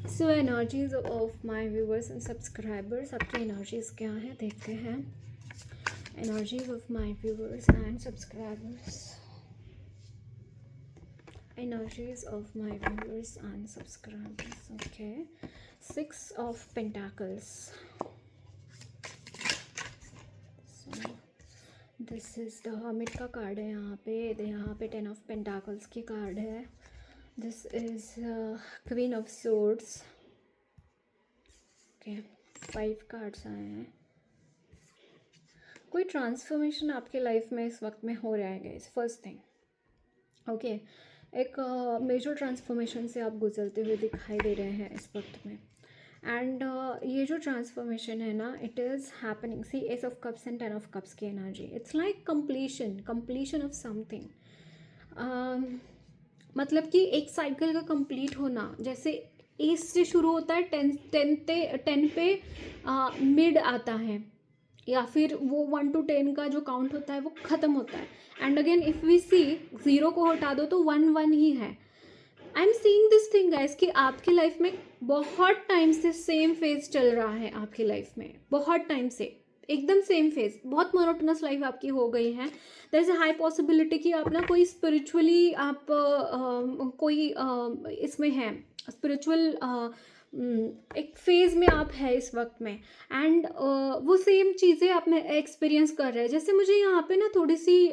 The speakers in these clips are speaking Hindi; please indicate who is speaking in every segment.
Speaker 1: So energies of my viewers and subscribers, आपकी एनर्जीज क्या हैं देखते हैं. Energies of my viewers and subscribers. Energies of my viewers and subscribers. Okay, 6 of Pentacles. So this is the Hermit का कार्ड है यहाँ पे 10 of Pentacles की कार्ड है. This is Queen of Swords. Okay, 5 cards आए हैं. कोई ट्रांसफॉर्मेशन आपके लाइफ में इस वक्त में हो रहा है गाइस. फर्स्ट थिंग, ओके, एक मेजर ट्रांसफॉर्मेशन से आप गुजरते हुए दिखाई दे रहे हैं इस वक्त में. एंड ये जो ट्रांसफॉर्मेशन है ना, इट इज़ हैपनिंग. सी एस of cups and 10 of cups की energy. It's like completion of something. मतलब कि एक साइकिल का कंप्लीट होना. जैसे एस से शुरू होता है, 10 पे मिड आता है, या फिर वो 1 to 10 का जो काउंट होता है वो ख़त्म होता है. एंड अगेन इफ़ वी सी, 0 को हटा दो तो 1 ही है. I am seeing this thing guys कि आपकी लाइफ में बहुत टाइम से सेम फेज चल रहा है. आपकी लाइफ में बहुत टाइम से एकदम सेम फेज, बहुत मोनोटोनस लाइफ आपकी हो गई है. There is a high possibility कि आप ना कोई स्पिरिचुअली आप कोई इसमें है स्पिरिचुअल एक फेज़ में आप है इस वक्त में. एंड वो सेम चीज़ें आप में एक्सपीरियंस कर रहे हैं. जैसे मुझे यहाँ पे ना थोड़ी सी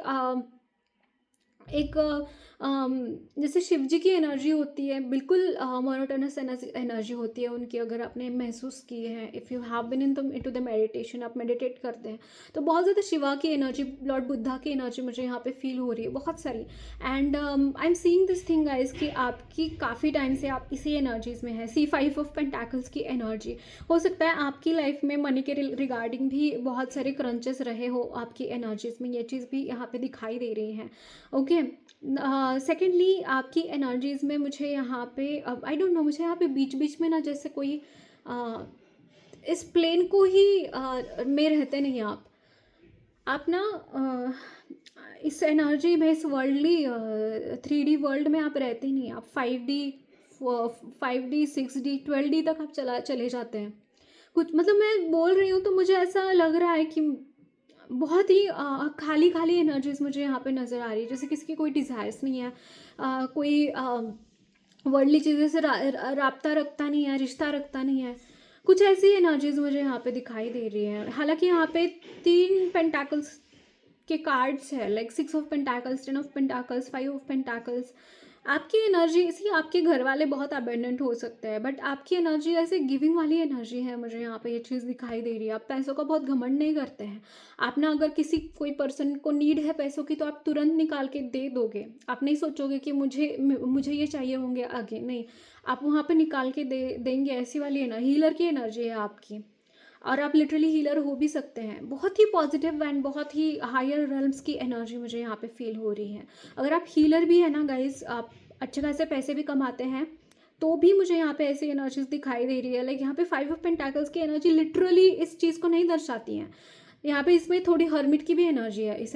Speaker 1: एक जैसे शिव जी की एनर्जी होती है, बिल्कुल मोनोटोनस एनर्जी होती है उनकी. अगर आपने महसूस की है, if you have been into the meditation, आप मेडिटेट करते हैं तो बहुत ज़्यादा शिवा की एनर्जी, लॉर्ड बुद्धा की एनर्जी मुझे यहाँ पे फील हो रही है बहुत सारी. And I am seeing this thing guys कि आपकी काफ़ी टाइम से आप इसी एनर्जीज़ में है. सी 5 ऑफ पेंटाकल्स की एनर्जी. हो सकता है आपकी लाइफ में मनी के रिगार्डिंग भी बहुत सारे क्रंचेस रहे हो आपकी एनर्जीज़ में. ये चीज़ भी यहाँ पे दिखाई दे रही है. ओके, सेकेंडली आपकी एनर्जीज़ में मुझे यहाँ पे आई डोंट नो, मुझे यहाँ पे बीच बीच में ना जैसे कोई इस प्लेन को ही में रहते नहीं आप ना इस एनर्जी में, इस वर्ल्डली 3D वर्ल्ड में आप रहते नहीं. आप 5D 6D 12D तक आप चले जाते हैं कुछ. मतलब मैं बोल रही हूँ तो मुझे ऐसा लग रहा है कि बहुत ही खाली खाली एनर्जीज मुझे यहाँ पे नज़र आ रही है. जैसे किसी की कोई डिज़ायर्स नहीं है, कोई वर्ल्डली चीज़ें से राब्ता रखता नहीं है, रिश्ता रखता नहीं है. कुछ ऐसी एनर्जीज मुझे यहाँ पे दिखाई दे रही है. हालांकि यहाँ पे 3 पेंटाकल्स के कार्ड्स है, like 6 of pentacles, 10 of pentacles, 5 of pentacles. आपकी एनर्जी, इसी आपके घर वाले बहुत अबेंडेंट हो सकते हैं, बट आपकी एनर्जी ऐसे गिविंग वाली एनर्जी है. मुझे यहाँ पे ये चीज़ दिखाई दे रही है. आप पैसों का बहुत घमंड नहीं करते हैं. आप ना अगर किसी कोई पर्सन को नीड है पैसों की तो आप तुरंत निकाल के दे दोगे. आप नहीं सोचोगे कि मुझे ये चाहिए होंगे आगे, नहीं, आप वहाँ पे निकाल के देंगे. ऐसी वाली हीलर की एनर्जी है आपकी. और आप लिटरली हीलर हो भी सकते हैं. बहुत ही पॉजिटिव एंड बहुत ही हायर रेल्म्स की एनर्जी मुझे यहाँ पे फील हो रही है. अगर आप हीलर भी है ना गाइज, आप अच्छे खासे पैसे भी कमाते हैं तो भी मुझे यहाँ पे ऐसी एनर्जीज दिखाई दे रही है. लाइक यहाँ पे 5 ऑफ पेंटाकल्स की एनर्जी लिटरली इस चीज़ को नहीं दर्शाती है. यहाँ पे इसमें थोड़ी हर्मिट की भी एनर्जी है इस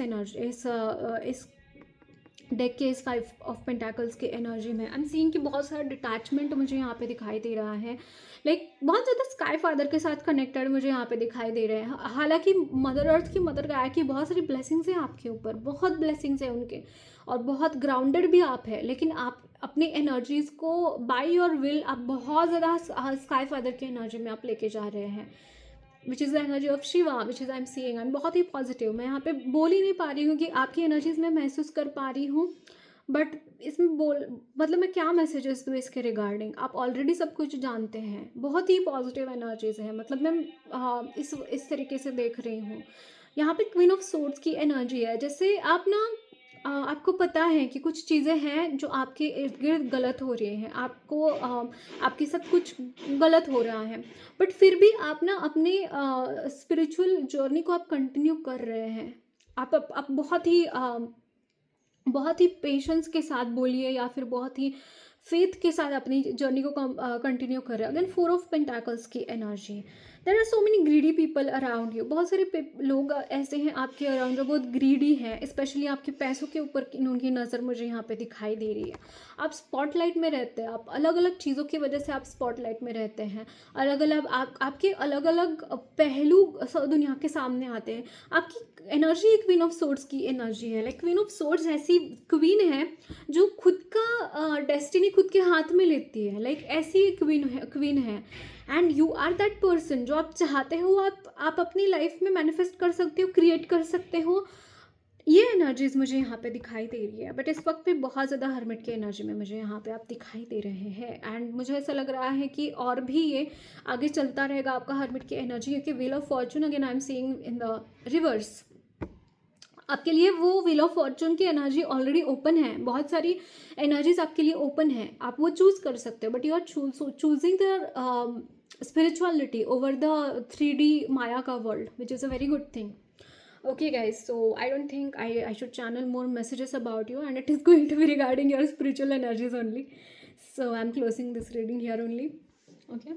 Speaker 1: डेक के इस 5 ऑफ पेंटाकल्स के एनर्जी में. आई एम सीइंग कि बहुत सारा डिटैचमेंट मुझे यहाँ पे दिखाई दे रहा है. लाइक बहुत ज़्यादा स्काई फादर के साथ कनेक्टेड मुझे यहाँ पे दिखाई दे रहे हैं. हालांकि मदर अर्थ की, मदर गाया की बहुत सारी ब्लेसिंग्स हैं आपके ऊपर, बहुत ब्लेसिंग्स हैं उनके, और बहुत ग्राउंडेड भी आप है. लेकिन आप अपनी एनर्जीज़ को बाय योर विल आप बहुत ज़्यादा स्काई फादर की एनर्जी में आप लेके जा रहे हैं, which is the energy of Shiva, which is I am seeing. I am बहुत ही पॉजिटिव. मैं यहाँ पे बोल ही नहीं पा रही हूँ कि आपकी एनर्जीज मैं महसूस कर पा रही हूँ, बट इसमें मतलब मैं क्या मैसेजेस दूँ इसके रिगार्डिंग. आप ऑलरेडी सब कुछ जानते हैं. बहुत ही पॉजिटिव एनर्जीज है. मतलब मैं इस तरीके से देख रही हूँ. यहाँ पे क्वीन ऑफ सोर्ड्स की एनर्जी है. जैसे आप ना आपको पता है कि कुछ चीज़ें हैं जो आपके इर्द गिर्द गलत हो रही हैं. आपके साथ कुछ गलत हो रहा है, बट फिर भी आप ना अपने स्पिरिचुअल जर्नी को आप कंटिन्यू कर रहे हैं. आप बहुत ही पेशेंस के साथ बोलिए, या फिर बहुत ही फेथ के साथ अपनी जर्नी को कंटिन्यू कर रहे हैं. अगेन 4 ऑफ पेंटाकल्स की energy. There are so many greedy people around you, बहुत सारे लोग ऐसे हैं आपके अराउंड जो बहुत ग्रीडी हैं, स्पेशली आपके पैसों के ऊपर उनकी नज़र मुझे यहाँ पे दिखाई दे रही है। आप स्पॉटलाइट में रहते हैं, आप अलग अलग चीज़ों की वजह से आप स्पॉटलाइट में रहते हैं, अलग अलग आपके अलग अलग पहलू दुनिया के सामने आते हैं। आपकी एनर्जी एक क्वीन ऑफ सोर्ड्स की एनर्जी है, लाइक क्वीन ऑफ सोर्ड्स ऐसी क्वीन है जो खुद का डेस्टिनी खुद के हाथ में लेती है, लाइक ऐसी क्वीन है and you are that person. जो आप चाहते हो आप अपनी लाइफ में मैनिफेस्ट कर सकते हो, क्रिएट कर सकते हो। ये एनर्जीज मुझे यहाँ पे दिखाई दे रही है, बट इस वक्त पे बहुत ज़्यादा हर्मिट की एनर्जी में मुझे यहाँ पे आप दिखाई दे रहे हैं। एंड मुझे ऐसा लग रहा है कि और भी ये आगे चलता रहेगा आपका हर्मिट की एनर्जी, क्योंकि wheel of Fortune again I am seeing in the reverse. आपके लिए वो व्हील ऑफ फॉर्चून की एनर्जी ऑलरेडी ओपन है, बहुत सारी एनर्जीज आपके लिए ओपन है, आप वो चूज़ कर सकते हो, but you are choosing the spirituality over the 3D Maya ka world, which is a very good thing. Okay guys, so I don't think I should channel more messages about you, and it is going to be regarding your spiritual energies only. So I'm closing this reading here only. Okay.